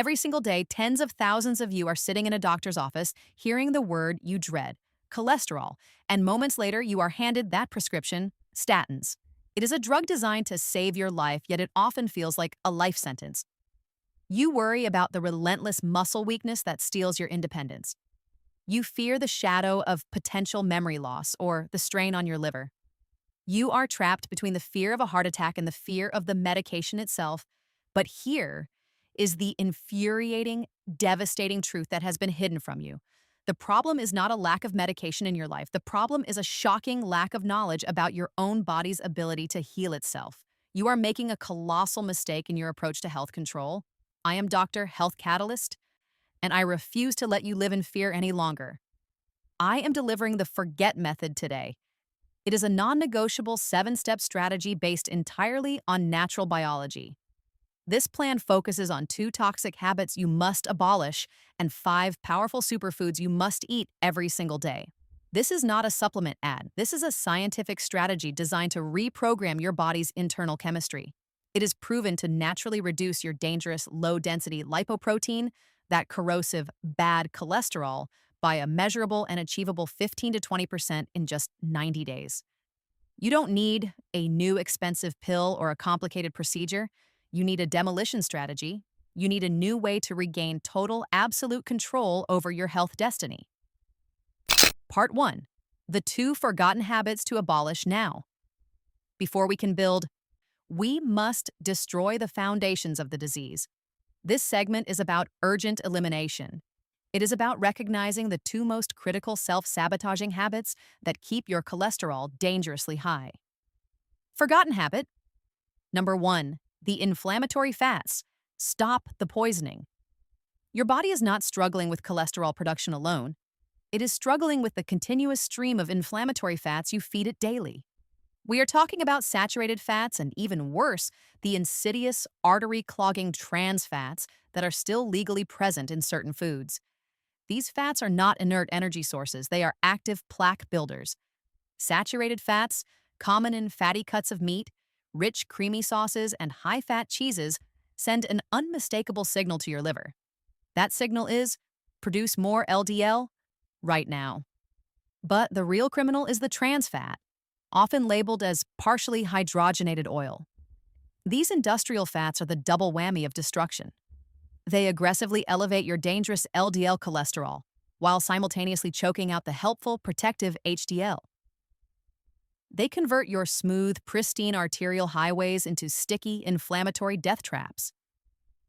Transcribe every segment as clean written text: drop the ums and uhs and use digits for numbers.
Every single day, tens of thousands of you are sitting in a doctor's office hearing the word you dread, cholesterol, and moments later you are handed that prescription, statins. It is a drug designed to save your life, yet it often feels like a life sentence. You worry about the relentless muscle weakness that steals your independence. You fear the shadow of potential memory loss or the strain on your liver. You are trapped between the fear of a heart attack and the fear of the medication itself. But here is the infuriating, devastating truth that has been hidden from you. The problem is not a lack of medication in your life. The problem is a shocking lack of knowledge about your own body's ability to heal itself. You are making a colossal mistake in your approach to health control. I am Dr. Health Catalyst, and I refuse to let you live in fear any longer. I am delivering the forget method today. It is a non-negotiable 7-step strategy based entirely on natural biology. This plan focuses on 2 toxic habits you must abolish and 5 powerful superfoods you must eat every single day. This is not a supplement ad. This is a scientific strategy designed to reprogram your body's internal chemistry. It is proven to naturally reduce your dangerous low-density lipoprotein, that corrosive bad cholesterol, by a measurable and achievable 15 to 20% in just 90 days. You don't need a new expensive pill or a complicated procedure. You need a demolition strategy. You need a new way to regain total, absolute control over your health destiny. Part 1. The 2 forgotten habits to abolish now. Before we can build, we must destroy the foundations of the disease. This segment is about urgent elimination. It is about recognizing the 2 most critical self-sabotaging habits that keep your cholesterol dangerously high. Forgotten habit. Number 1. The inflammatory fats. Stop the poisoning. Your body is not struggling with cholesterol production alone. It is struggling with the continuous stream of inflammatory fats you feed it daily. We are talking about saturated fats and, even worse, the insidious artery-clogging trans fats that are still legally present in certain foods. These fats are not inert energy sources. They are active plaque builders. Saturated fats, common in fatty cuts of meat, rich creamy sauces, and high-fat cheeses, send an unmistakable signal to your liver. That signal is, produce more LDL right now. But the real criminal is the trans fat, often labeled as partially hydrogenated oil. These industrial fats are the double whammy of destruction. They aggressively elevate your dangerous LDL cholesterol while simultaneously choking out the helpful, protective HDL. They convert your smooth, pristine arterial highways into sticky, inflammatory death traps.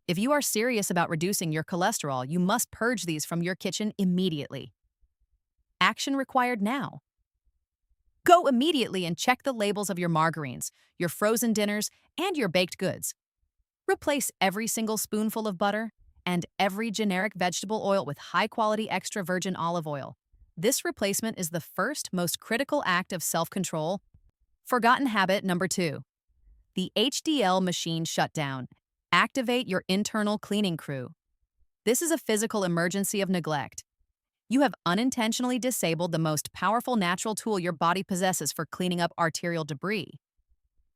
If you are serious about reducing your cholesterol, you must purge these from your kitchen immediately. Action required now. Go immediately and check the labels of your margarines, your frozen dinners, and your baked goods. Replace every single spoonful of butter and every generic vegetable oil with high-quality extra virgin olive oil. This replacement is the first, most critical act of self-control. Forgotten habit number 2. The HDL machine shutdown. Activate your internal cleaning crew. This is a physical emergency of neglect. You have unintentionally disabled the most powerful natural tool your body possesses for cleaning up arterial debris.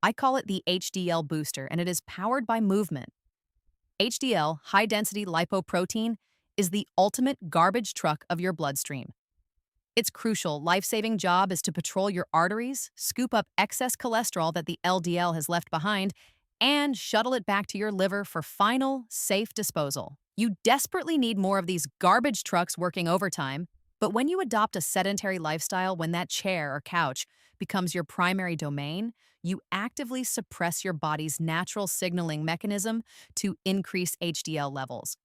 I call it the HDL booster, and it is powered by movement. HDL, high-density lipoprotein, is the ultimate garbage truck of your bloodstream. Its crucial, life-saving job is to patrol your arteries, scoop up excess cholesterol that the LDL has left behind, and shuttle it back to your liver for final, safe disposal. You desperately need more of these garbage trucks working overtime, but when you adopt a sedentary lifestyle, when that chair or couch becomes your primary domain, you actively suppress your body's natural signaling mechanism to increase HDL levels.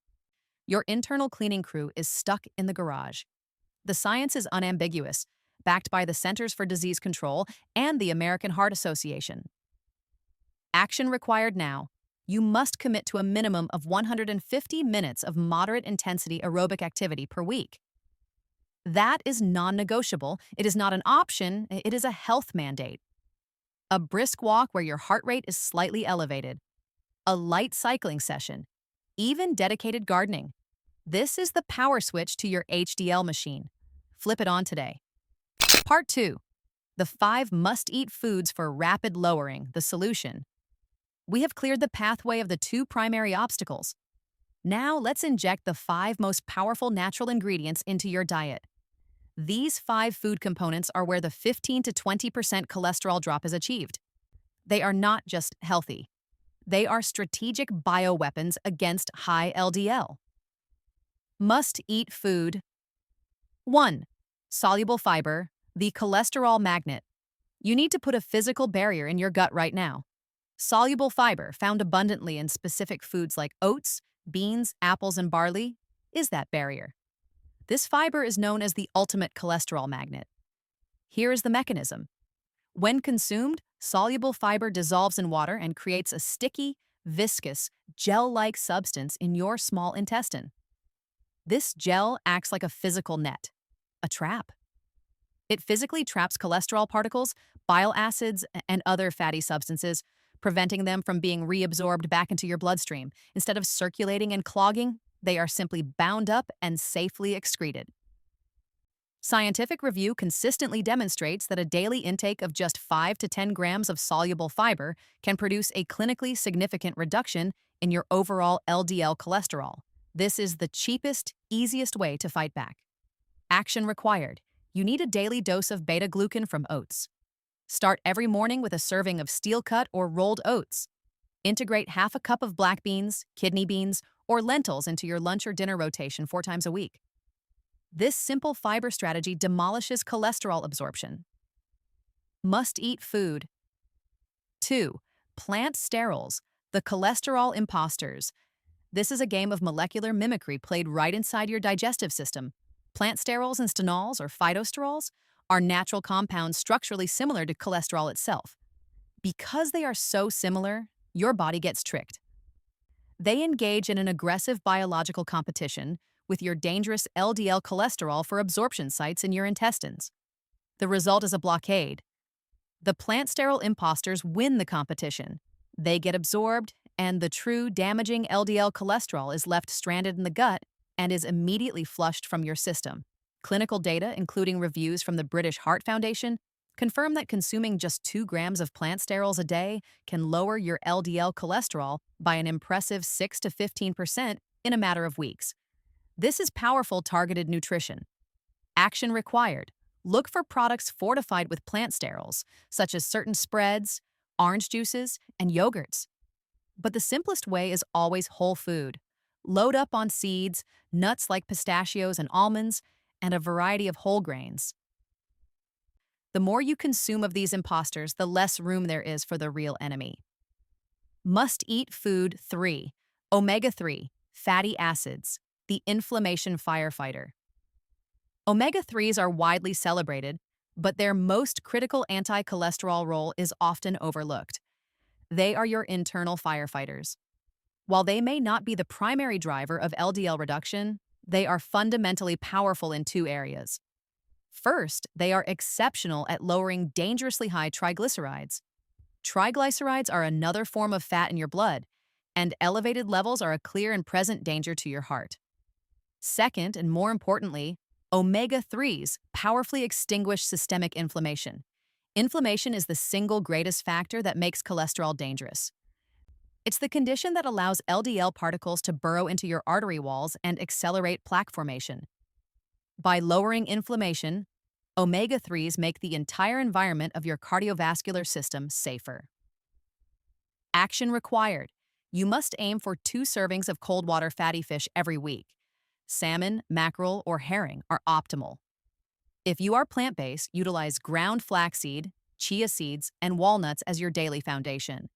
Your internal cleaning crew is stuck in the garage. The science is unambiguous, backed by the Centers for Disease Control and the American Heart Association. Action required now. You must commit to a minimum of 150 minutes of moderate-intensity aerobic activity per week. That is non-negotiable. It is not an option. It is a health mandate. A brisk walk where your heart rate is slightly elevated. A light cycling session. Even dedicated gardening. This is the power switch to your HDL machine. Flip it on today. Part 2. The 5 must-eat foods for rapid lowering, the solution. We have cleared the pathway of the 2 primary obstacles. Now let's inject the 5 most powerful natural ingredients into your diet. These 5 food components are where the 15 to 20% cholesterol drop is achieved. They are not just healthy. They are strategic bioweapons against high LDL. Must-eat food. 1. Soluble fiber, the cholesterol magnet. You need to put a physical barrier in your gut right now. Soluble fiber, found abundantly in specific foods like oats, beans, apples, and barley, is that barrier. This fiber is known as the ultimate cholesterol magnet. Here is the mechanism. When consumed, soluble fiber dissolves in water and creates a sticky, viscous, gel-like substance in your small intestine. This gel acts like a physical net, a trap. It physically traps cholesterol particles, bile acids, and other fatty substances, preventing them from being reabsorbed back into your bloodstream. Instead of circulating and clogging, they are simply bound up and safely excreted. Scientific review consistently demonstrates that a daily intake of just 5 to 10 grams of soluble fiber can produce a clinically significant reduction in your overall LDL cholesterol. This is the cheapest, easiest way to fight back. Action required. You need a daily dose of beta-glucan from oats. Start every morning with a serving of steel-cut or rolled oats. Integrate half a cup of black beans, kidney beans, or lentils into your lunch or dinner rotation 4 times a week. This simple fiber strategy demolishes cholesterol absorption. Must-eat food. 2. Plant sterols, the cholesterol imposters. This is a game of molecular mimicry played right inside your digestive system. Plant sterols and stenols, or phytosterols, are natural compounds structurally similar to cholesterol itself. Because they are so similar, your body gets tricked. They engage in an aggressive biological competition with your dangerous LDL cholesterol for absorption sites in your intestines. The result is a blockade. The plant sterol imposters win the competition. They get absorbed, and the true damaging LDL cholesterol is left stranded in the gut and is immediately flushed from your system. Clinical data, including reviews from the British Heart Foundation, confirm that consuming just 2 grams of plant sterols a day can lower your LDL cholesterol by an impressive 6 to 15% in a matter of weeks. This is powerful targeted nutrition. Action required. Look for products fortified with plant sterols, such as certain spreads, orange juices, and yogurts. But the simplest way is always whole food. Load up on seeds, nuts like pistachios and almonds, and a variety of whole grains. The more you consume of these imposters, the less room there is for the real enemy. Must-eat food. 3. Omega-3, fatty acids, the inflammation firefighter. Omega-3s are widely celebrated, but their most critical anti-cholesterol role is often overlooked. They are your internal firefighters. While they may not be the primary driver of LDL reduction, they are fundamentally powerful in 2 areas. First, they are exceptional at lowering dangerously high triglycerides. Triglycerides are another form of fat in your blood, and elevated levels are a clear and present danger to your heart. Second, and more importantly, omega-3s powerfully extinguish systemic inflammation. Inflammation is the single greatest factor that makes cholesterol dangerous. It's the condition that allows LDL particles to burrow into your artery walls and accelerate plaque formation. By lowering inflammation, omega-3s make the entire environment of your cardiovascular system safer. Action required. You must aim for 2 servings of cold water fatty fish every week. Salmon, mackerel, or herring are optimal. If you are plant-based, utilize ground flaxseed, chia seeds, and walnuts as your daily foundation.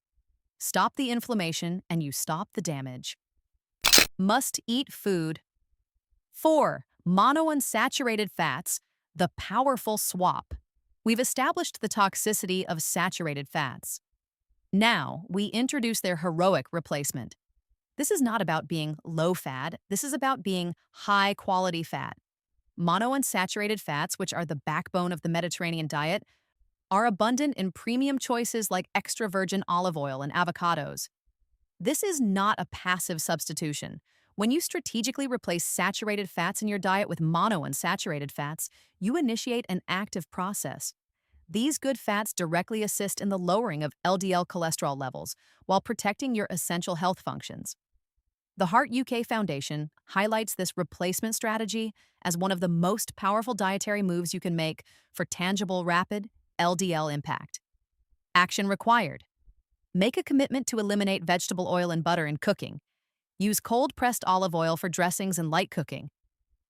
Stop the inflammation and you stop the damage. Must-eat food. 4. Monounsaturated fats, the powerful swap. We've established the toxicity of saturated fats. Now, we introduce their heroic replacement. This is not about being low-fat, this is about being high-quality fat. Monounsaturated fats, which are the backbone of the Mediterranean diet, are abundant in premium choices like extra virgin olive oil and avocados. This is not a passive substitution. When you strategically replace saturated fats in your diet with monounsaturated fats, you initiate an active process. These good fats directly assist in the lowering of LDL cholesterol levels while protecting your essential health functions. The Heart UK Foundation highlights this replacement strategy as one of the most powerful dietary moves you can make for tangible, rapid LDL impact. Action required. Make a commitment to eliminate vegetable oil and butter in cooking. Use cold-pressed olive oil for dressings and light cooking.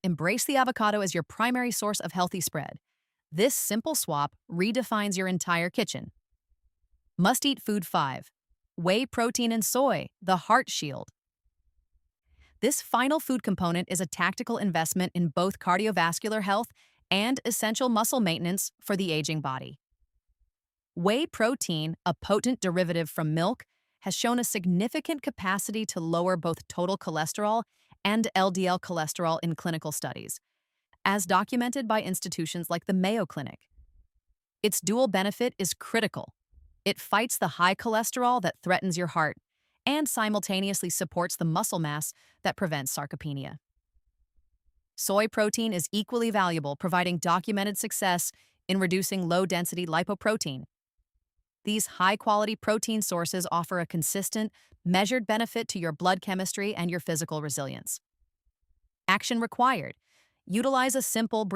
Embrace the avocado as your primary source of healthy spread. This simple swap redefines your entire kitchen. Must-eat food 5. Whey protein and soy, the heart shield. This final food component is a tactical investment in both cardiovascular health and essential muscle maintenance for the aging body. Whey protein, a potent derivative from milk, has shown a significant capacity to lower both total cholesterol and LDL cholesterol in clinical studies, as documented by institutions like the Mayo Clinic. Its dual benefit is critical. It fights the high cholesterol that threatens your heart and simultaneously supports the muscle mass that prevents sarcopenia. Soy protein is equally valuable, providing documented success in reducing low-density lipoprotein. These high-quality protein sources offer a consistent, measured benefit to your blood chemistry and your physical resilience. Action required. Utilize a simple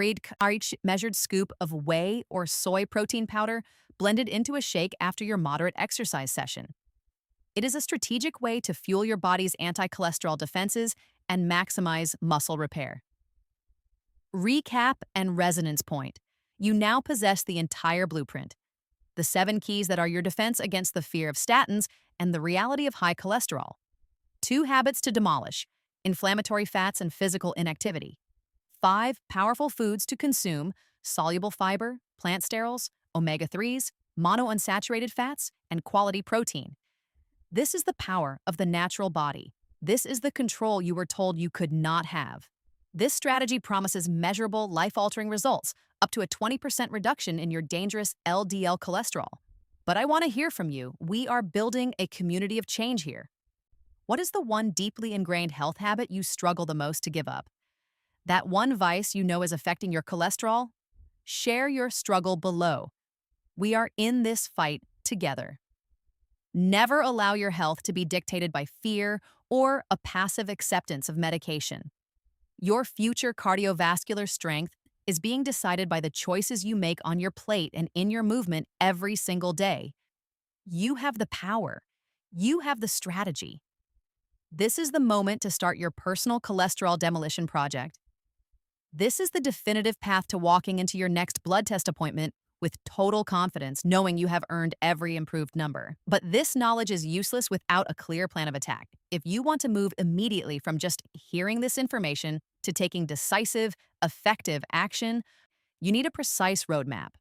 each measured scoop of whey or soy protein powder blended into a shake after your moderate exercise session. It is a strategic way to fuel your body's anti-cholesterol defenses and maximize muscle repair. Recap and resonance point. You now possess the entire blueprint. The 7 keys that are your defense against the fear of statins and the reality of high cholesterol. 2 habits to demolish: inflammatory fats and physical inactivity. 5 powerful foods to consume: soluble fiber, plant sterols, omega-3s, monounsaturated fats, and quality protein. This is the power of the natural body. This is the control you were told you could not have. This strategy promises measurable, life-altering results, up to a 20% reduction in your dangerous LDL cholesterol. But I want to hear from you. We are building a community of change here. What is the one deeply ingrained health habit you struggle the most to give up? That one vice you know is affecting your cholesterol? Share your struggle below. We are in this fight together. Never allow your health to be dictated by fear or a passive acceptance of medication. Your future cardiovascular strength is being decided by the choices you make on your plate and in your movement every single day. You have the power. You have the strategy. This is the moment to start your personal cholesterol demolition project. This is the definitive path to walking into your next blood test appointment with total confidence, knowing you have earned every improved number. But this knowledge is useless without a clear plan of attack. If you want to move immediately from just hearing this information to taking decisive, effective action, you need a precise roadmap.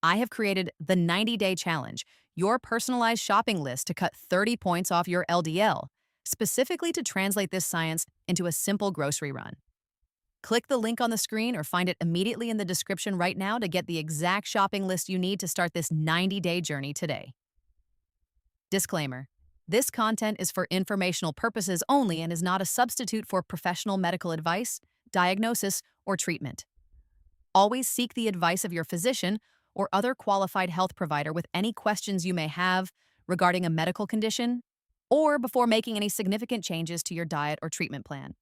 I have created the 90-day challenge, your personalized shopping list to cut 30 points off your LDL, specifically to translate this science into a simple grocery run. Click the link on the screen or find it immediately in the description right now to get the exact shopping list you need to start this 90-day journey today. Disclaimer: this content is for informational purposes only and is not a substitute for professional medical advice, diagnosis, or treatment. Always seek the advice of your physician or other qualified health provider with any questions you may have regarding a medical condition or before making any significant changes to your diet or treatment plan.